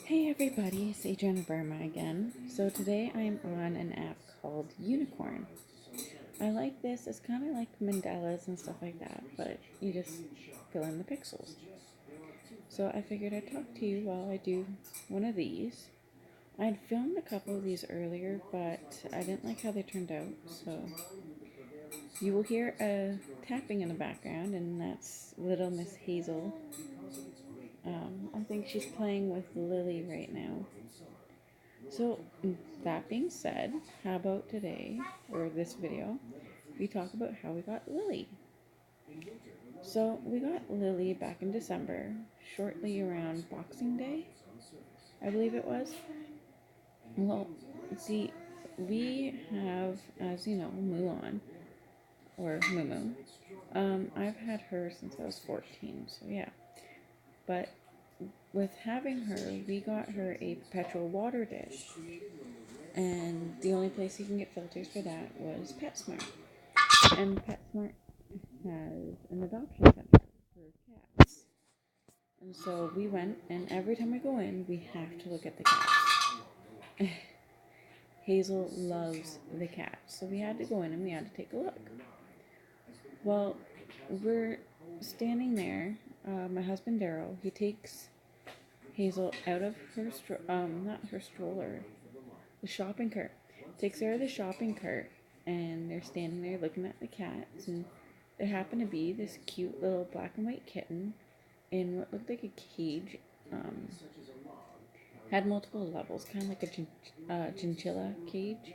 Hey everybody, it's Adriana Burma again. So today I'm on an app called Unicorn. I like this, it's kind of like mandalas and stuff like that, but you just fill in the pixels. So I figured I'd talk to you while I do one of these. I'd filmed a couple of these earlier, but I didn't like how they turned out, so you will hear a tapping in the background, and that's little Miss Hazel. I think she's playing with Lily right now. So, that being said, how about today, or this video, we talk about how we got Lily. So, we got Lily back in December, shortly around Boxing Day, I believe it was. Well, see, we have, as you know, Mulan, or Mumu. I've had her since I was 14, so yeah. But with having her, we got her a perpetual water dish. And the only place you can get filters for that was PetSmart. And PetSmart has an adoption center for cats. And so we went, and every time we go in, we have to look at the cats. Hazel loves the cats, so we had to go in and we had to take a look. Well, we're standing there. My husband Daryl, he takes Hazel out of her not her stroller, the shopping cart. Takes her to the shopping cart, and they're standing there looking at the cats, and there happened to be this cute little black and white kitten in what looked like a cage. Um, had multiple levels, kind of like a chinchilla cage.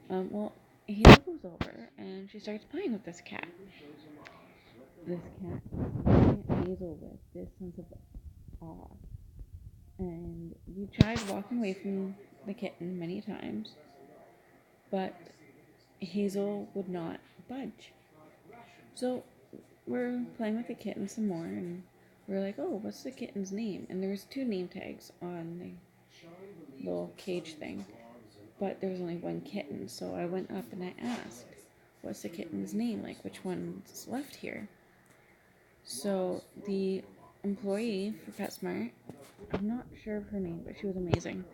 Well, Hazel goes over and she starts playing with this cat. This cat looking at Hazel with this sense of awe. And we tried walking away from the kitten many times, but Hazel would not budge. So we're playing with the kitten some more, and we're like, oh, what's the kitten's name? And there's two name tags on the little cage thing, but there was only one kitten. So I went up and I asked, what's the kitten's name? Like, which one's left here? So the employee for PetSmart, I'm not sure of her name, but she was amazing.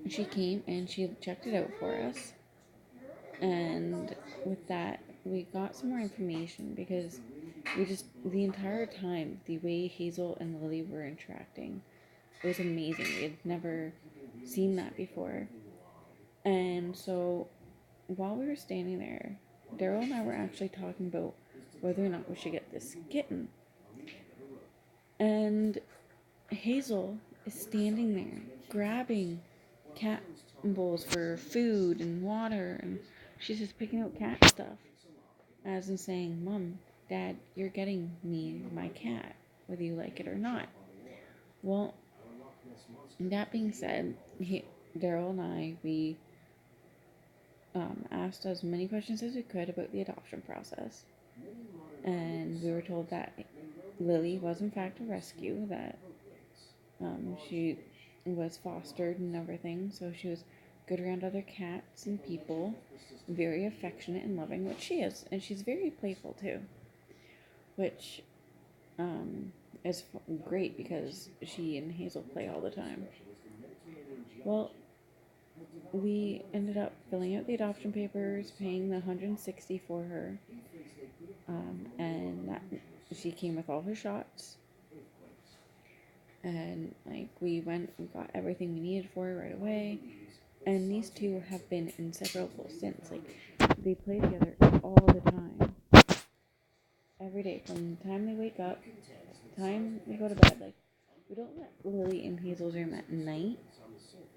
She came and she checked it out for us. And with that, we got some more information because the entire time, the way Hazel and Lily were interacting, it was amazing. We had never seen that before. And so while we were standing there, Daryl and I were actually talking about whether or not we should get this kitten. And Hazel is standing there grabbing cat bowls for food and water, and she's just picking out cat stuff, as in saying, Mom, Dad, you're getting me my cat, whether you like it or not. Well, that being said, Daryl and I, we asked as many questions as we could about the adoption process. And we were told that Lily was, in fact, a rescue, that she was fostered and everything, so she was good around other cats and people, very affectionate and loving, which she is, and she's very playful too, which is great because she and Hazel play all the time. Well, we ended up filling out the adoption papers, paying the $160 for her, and that she came with all her shots. And like we got everything we needed for her right away. And these two have been inseparable since. Like they play together all the time, every day, from the time they wake up, the time they go to bed. Like we don't let Lily in Hazel's room at night.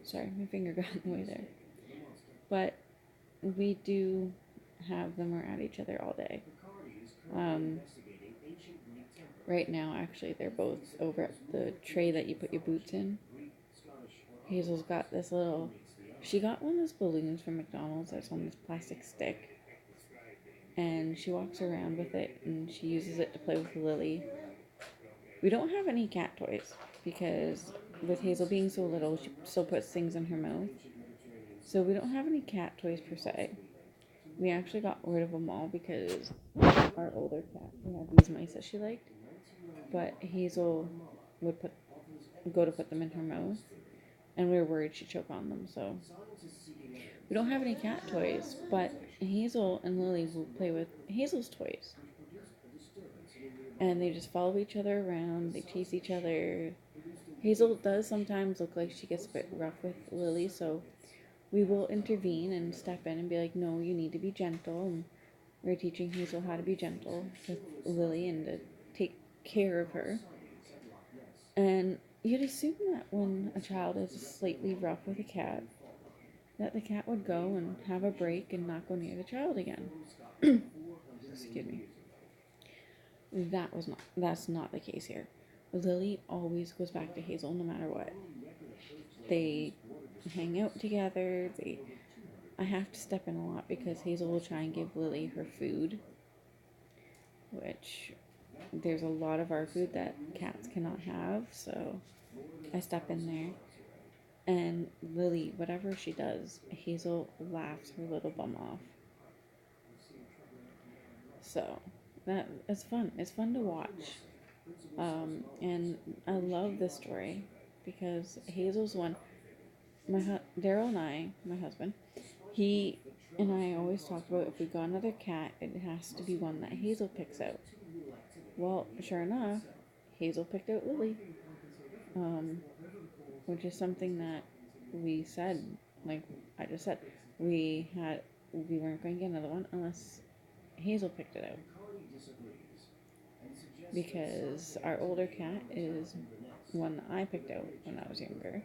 Sorry, my finger got in the way there. But we do have them at each other all day. Right now, actually, they're both over at the tray that you put your boots in. Hazel's got this little. She got one of those balloons from McDonald's that's on this plastic stick. And she walks around with it and she uses it to play with Lily. We don't have any cat toys because with Hazel being so little, she still puts things in her mouth. So we don't have any cat toys per se. We actually got rid of them all because our older cat, we had these mice that she liked. But Hazel would put go to put them in her mouth, and we were worried she'd choke on them. So we don't have any cat toys, but Hazel and Lily will play with Hazel's toys, and they just follow each other around. They chase each other. Hazel does sometimes look like she gets a bit rough with Lily, so we will intervene and step in and be like, no, you need to be gentle. And we're teaching Hazel how to be gentle with Lily and to take care of her. And you'd assume that when a child is slightly rough with a cat, that the cat would go and have a break and not go near the child again. Excuse me. That's not the case here. Lily always goes back to Hazel no matter what. They hang out together. I have to step in a lot because Hazel will try and give Lily her food, which there's a lot of our food that cats cannot have, so I step in there. And Lily, whatever she does, Hazel laughs her little bum off. So that is fun. It's fun to watch. And I love this story because Hazel's one. Daryl and I, my husband, he and I always talk about if we got another cat, it has to be one that Hazel picks out. Well, sure enough, Hazel picked out Lily, which is something that we said, like I just said, we weren't going to get another one unless Hazel picked it out. Because our older cat is one that I picked out when I was younger.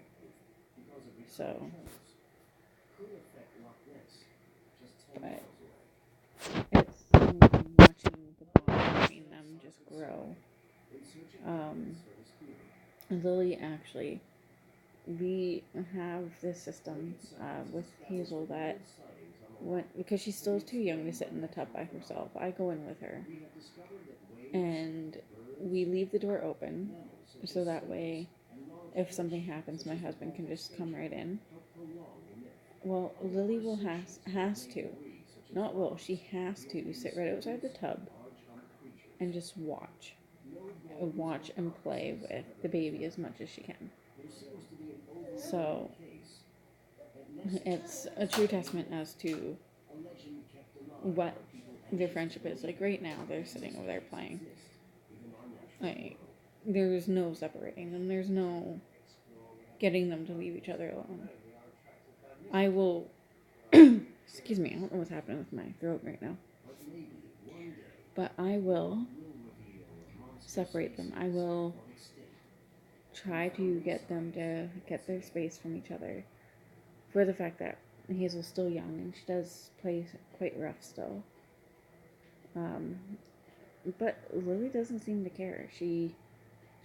So, but it's watching the bond between them just grow. Lily actually, we have this system with Hazel that because she's still too young to sit in the tub by herself, I go in with her and we leave the door open so that way if something happens my husband can just come right in. Well, Lily has to, not will, she has to sit right outside the tub and just watch and play with the baby as much as she can. So it's a true testament as to what their friendship is. Like right now, they're sitting over there playing. Like there's no separating them. There's no getting them to leave each other alone. I will. Excuse me. I don't know what's happening with my throat right now. But I will separate them. I will try to get them to get their space from each other. For the fact that Hazel's still young and she does play quite rough still. But Lily doesn't seem to care. She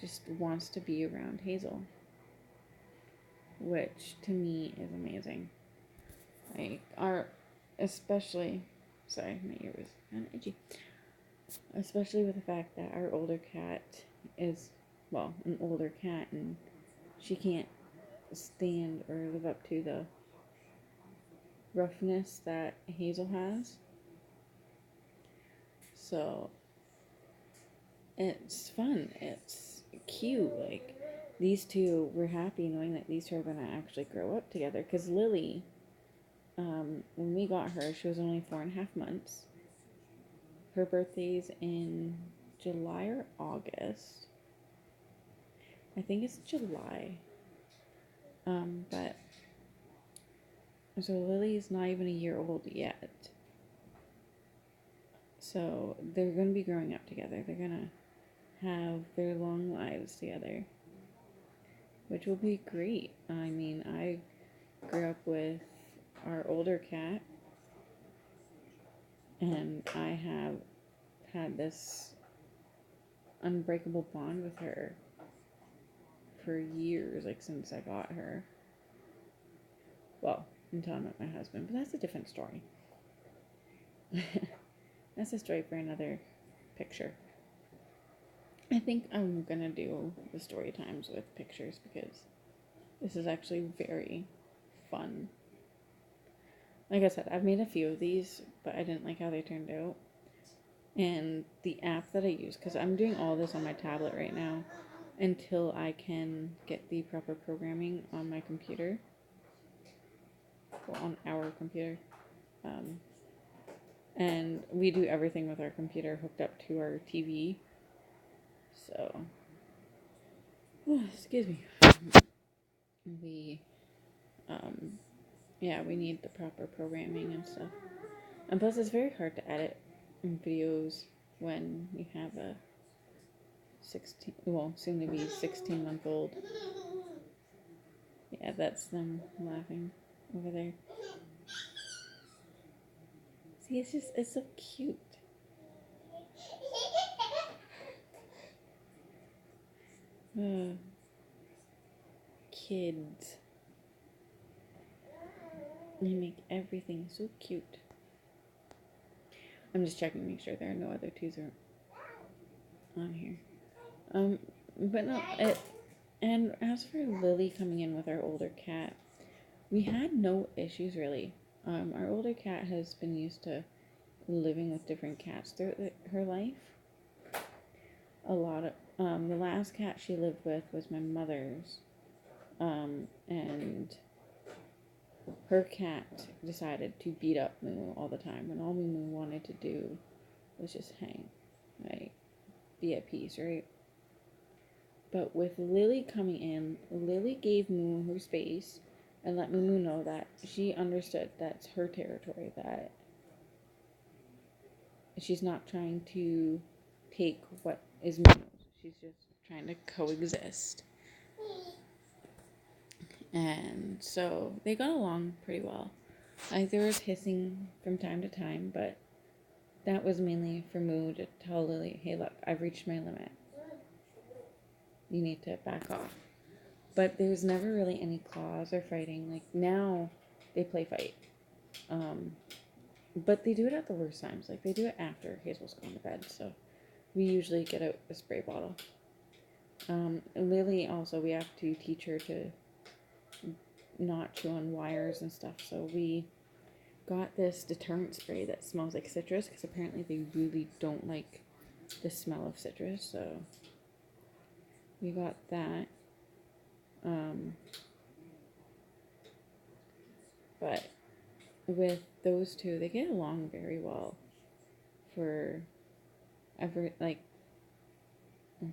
just wants to be around Hazel, which to me is amazing. Like especially, sorry, my ear was kind of itchy. Especially with the fact that our older cat is, well, an older cat and she can't stand or live up to the roughness that Hazel has. So it's fun. It's cute. Like these two, we're happy knowing that these two are gonna actually grow up together. Because Lily, when we got her, she was only 4.5 months. Her birthday's in July or August. I think it's July. But so Lily's not even a year old yet. So they're going to be growing up together. They're going to have their long lives together, which will be great. I mean, I grew up with our older cat, and I have had this unbreakable bond with her for years, like since I got her. Well, until I met my husband, but that's a different story. That's a story for another picture. I think I'm gonna do the story times with pictures because this is actually very fun. Like I said, I've made a few of these, but I didn't like how they turned out. And the app that I use, because I'm doing all this on my tablet right now, until I can get the proper programming on my computer. Well, on our computer. Um, and we do everything with our computer hooked up to our TV. So, excuse me. We, yeah, we need the proper programming and stuff. And plus, it's very hard to edit videos when you have a 16, well, soon to be 16-month-old. Yeah, that's them laughing over there. See, it's so cute. Kids. They make everything so cute. I'm just checking to make sure there are no other twos on here. But no, and as for Lily coming in with our older cat, we had no issues really. Our older cat has been used to living with different cats throughout her life. A lot of the last cat she lived with was my mother's, and her cat decided to beat up Moo all the time, and all Moo wanted to do was just hang, like be at peace, right? But with Lily coming in, Lily gave Moo her space and let Moo know that she understood that's her territory, that she's not trying to take what is Moo's. She's just trying to coexist. And so they got along pretty well. Like there was hissing from time to time, but that was mainly for Moo to tell Lily, hey look, I've reached my limit. You need to back off. But there was never really any claws or fighting. Like now they play fight. But they do it at the worst times. Like they do it after Hazel's gone to bed. So we usually get out a spray bottle. Lily also, we have to teach her to not chew on wires and stuff. So we got this deterrent spray that smells like citrus because apparently they really don't like the smell of citrus. So we got that. But with those two, they get along very well for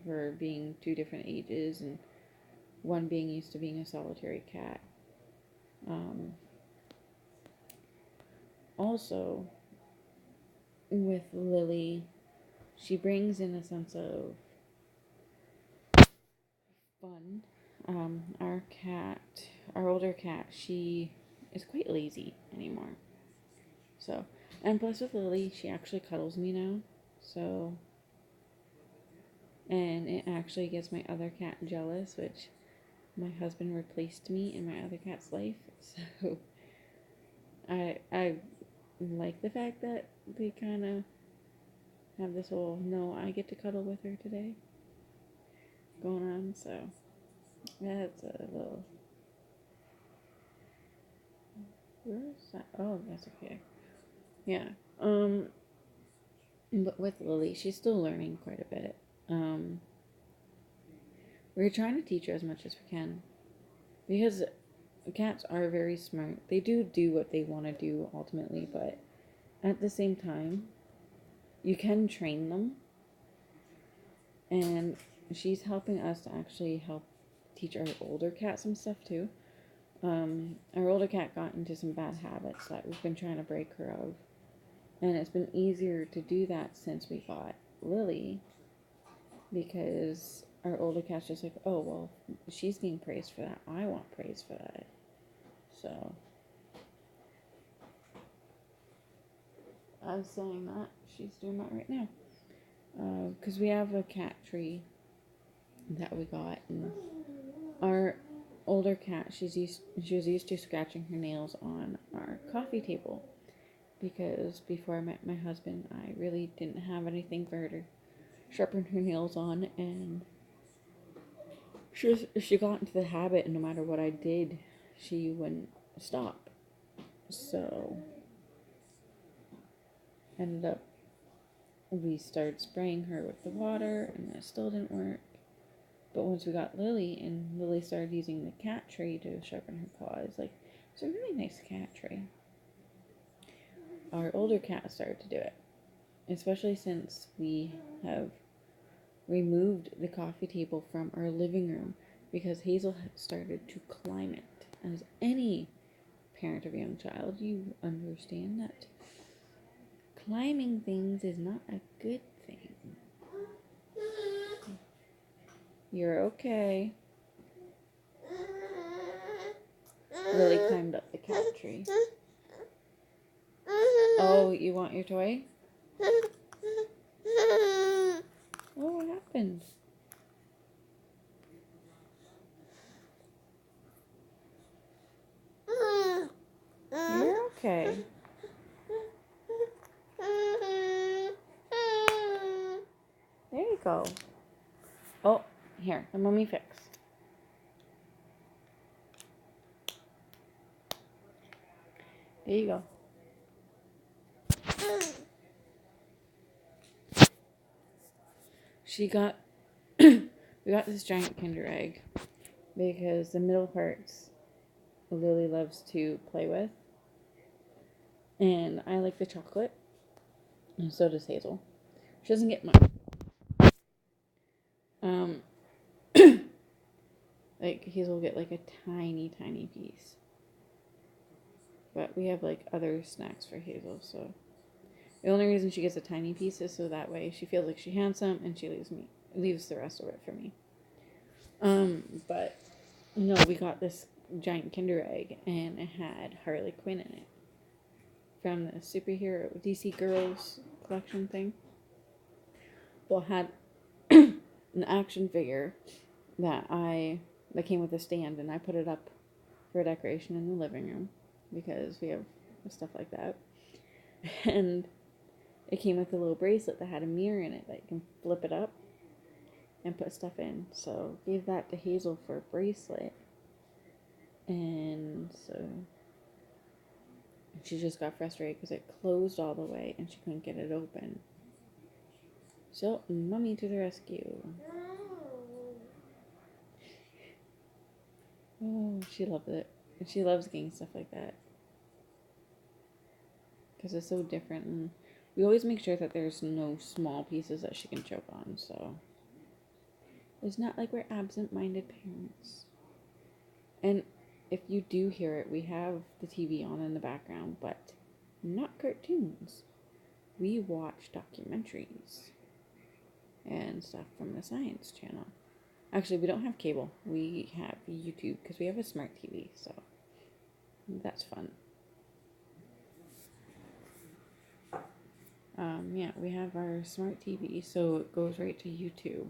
for being two different ages and one being used to being a solitary cat. Also, with Lily, she brings in a sense of fun. Our older cat, she is quite lazy anymore. So, and plus with Lily, she actually cuddles me now. So, and it actually gets my other cat jealous, which my husband replaced me in my other cat's life. So, I like the fact that they kind of have this whole no, I get to cuddle with her today going on. So, that's a little. Where's that? Oh, that's okay. Yeah. But with Lily, she's still learning quite a bit. We're trying to teach her as much as we can because cats are very smart. They do what they want to do ultimately, but at the same time, you can train them. And she's helping us to actually help teach our older cat some stuff too. Our older cat got into some bad habits that we've been trying to break her of. And it's been easier to do that since we got Lily, because our older cat's just like, oh, well, she's getting praised for that. I want praise for that. So, I was saying that. She's doing that right now. Because we have a cat tree that we got. And our older cat, she was used to scratching her nails on our coffee table. Because before I met my husband, I really didn't have anything for her to sharpen her nails on, and she got into the habit, and no matter what I did, she wouldn't stop. So ended up we started spraying her with the water, and it still didn't work. But once we got Lily, and Lily started using the cat tree to sharpen her paws, like, it's a really nice cat tree. Our older cat started to do it, especially since we have removed the coffee table from our living room because Hazel had started to climb it. As any parent of a young child, you understand that climbing things is not a good thing. You're okay. Lily climbed up the cat tree. Oh, you want your toy? Oh, what happened? You're okay. There you go. Oh, here, the mommy fix. There you go. She got, we got this giant Kinder Egg because the middle parts Lily loves to play with. And I like the chocolate. And so does Hazel. She doesn't get much. Like Hazel will get like a tiny, tiny piece. But we have like other snacks for Hazel, so the only reason she gets a tiny piece is so that way she feels like she has some and she leaves the rest of it for me. But no, we got this giant Kinder Egg and it had Harley Quinn in it from the superhero DC Girls collection thing. Well, it had an action figure that came with a stand, and I put it up for decoration in the living room because we have stuff like that. And it came with a little bracelet that had a mirror in it that you can flip it up and put stuff in. So gave that to Hazel for a bracelet. And so she just got frustrated because it closed all the way and she couldn't get it open. So mommy to the rescue. Oh, she loves it. And she loves getting stuff like that because it's so different, and we always make sure that there's no small pieces that she can choke on, so it's not like we're absent-minded parents. And if you do hear it, we have the TV on in the background, but not cartoons. We watch documentaries and stuff from the Science Channel. Actually, we don't have cable. We have YouTube because we have a smart TV, so that's fun. Yeah, we have our smart TV, so it goes right to YouTube.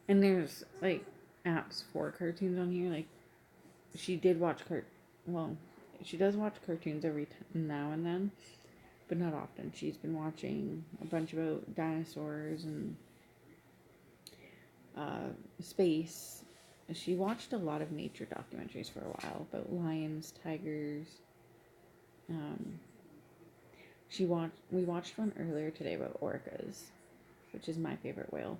And there's, like, apps for cartoons on here. Like, she does watch cartoons every now and then, but not often. She's been watching a bunch about dinosaurs and space. She watched a lot of nature documentaries for a while about lions, tigers. We watched one earlier today about orcas, which is my favorite whale.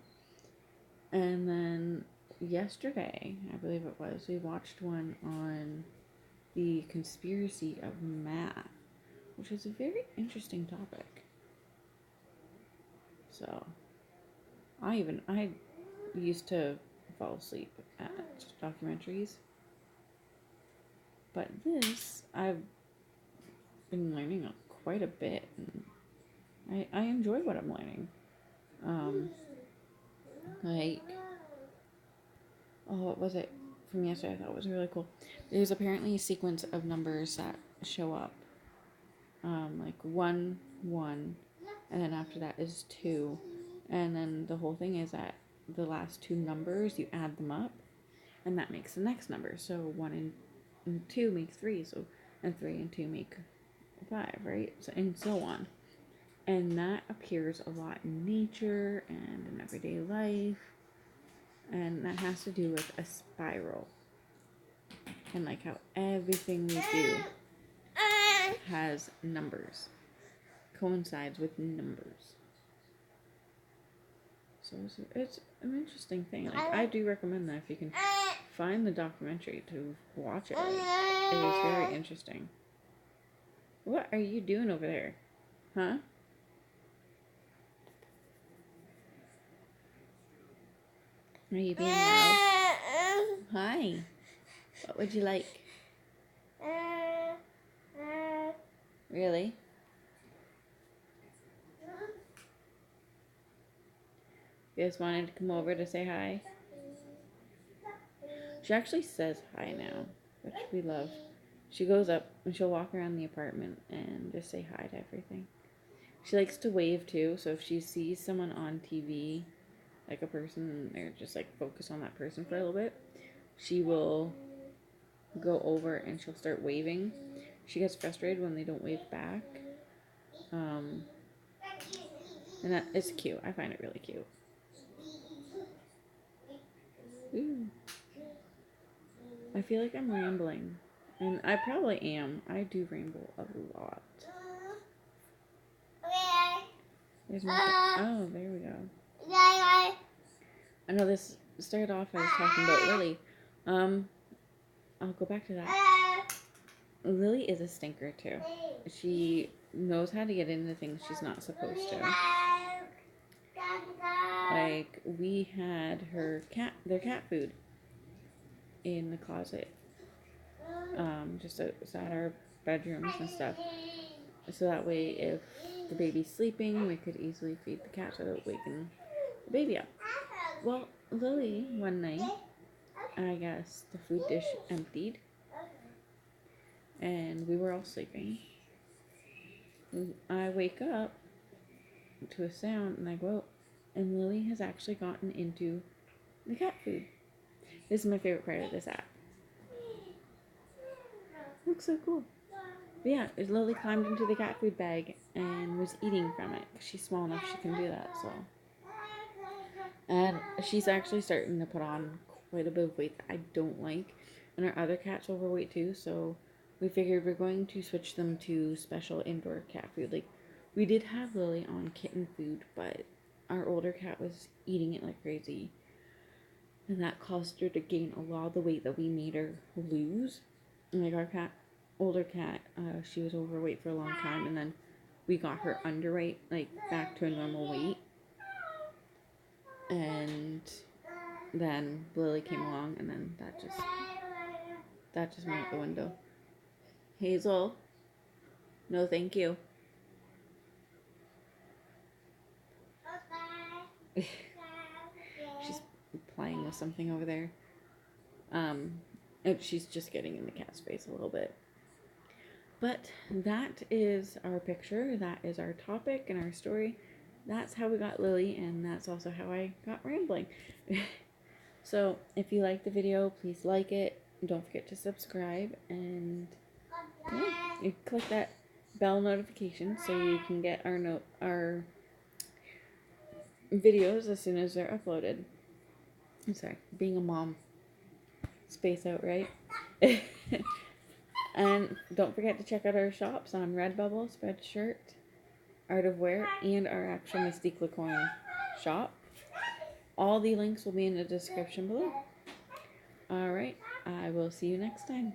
And then yesterday, I believe it was, we watched one on the conspiracy of math, which is a very interesting topic. So, I used to fall asleep at documentaries, but this, I've been learning quite a bit, and I enjoy what I'm learning. Like, oh, what was it from yesterday? I thought it was really cool. There's apparently a sequence of numbers that show up, like 1, 1, and then after that is 2, and then the whole thing is that the last two numbers, you add them up, and that makes the next number. So 1 and 2 make 3, and 3 and 2 make 5, right? And so on. And that appears a lot in nature and in everyday life. And that has to do with a spiral. And like how everything we do has numbers, coincides with numbers. So it's an interesting thing. Like, I do recommend that if you can find the documentary to watch it. Like, it is very interesting. What are you doing over there? Huh? Are you being loud? Hi. What would you like? Really? You guys wanted to come over to say hi? She actually says hi now, which we love. She goes up and she'll walk around the apartment and just say hi to everything. She likes to wave too, so if she sees someone on TV, like a person, they're just like focus on that person for a little bit, she will go over and she'll start waving. She gets frustrated when they don't wave back. And that is cute. I find it really cute. Ooh. I feel like I'm rambling. And I probably am. I do ramble a lot. There's more. Oh, there we go. I know this started off, I was talking about Lily. I'll go back to that. Lily is a stinker too. She knows how to get into things she's not supposed to. Like, we had their cat food in the closet. Just outside our bedrooms and stuff. So that way, if the baby's sleeping, we could easily feed the cat without waking the baby up. Well, Lily, one night, I guess the food dish emptied, and we were all sleeping. I wake up to a sound, and I go out, and Lily has actually gotten into the cat food. This is my favorite part of this app. Looks so cool. But yeah, Lily climbed into the cat food bag and was eating from it. She's small enough she can do that, so. And she's actually starting to put on quite a bit of weight that I don't like. And our other cat's overweight too, so we figured we're going to switch them to special indoor cat food. Like, we did have Lily on kitten food, but our older cat was eating it like crazy. And that caused her to gain a lot of the weight that we made her lose. And like our older cat, she was overweight for a long time, and then we got her underweight, like back to a normal weight. And then Lily came along, and then that just went out the window. Hazel, no thank you. She's playing with something over there. She's just getting in the cat's face a little bit. But that is our picture. That is our topic and our story. That's how we got Lily, and that's also how I got rambling. So if you like the video, please like it. Don't forget to subscribe, and yeah, you click that bell notification so you can get our videos as soon as they're uploaded. I'm sorry, being a mom. Space out, right? And don't forget to check out our shops on Redbubble, Spreadshirt, Art of Wear, and our actual Mystique Lecoin shop. All the links will be in the description below. Alright, I will see you next time.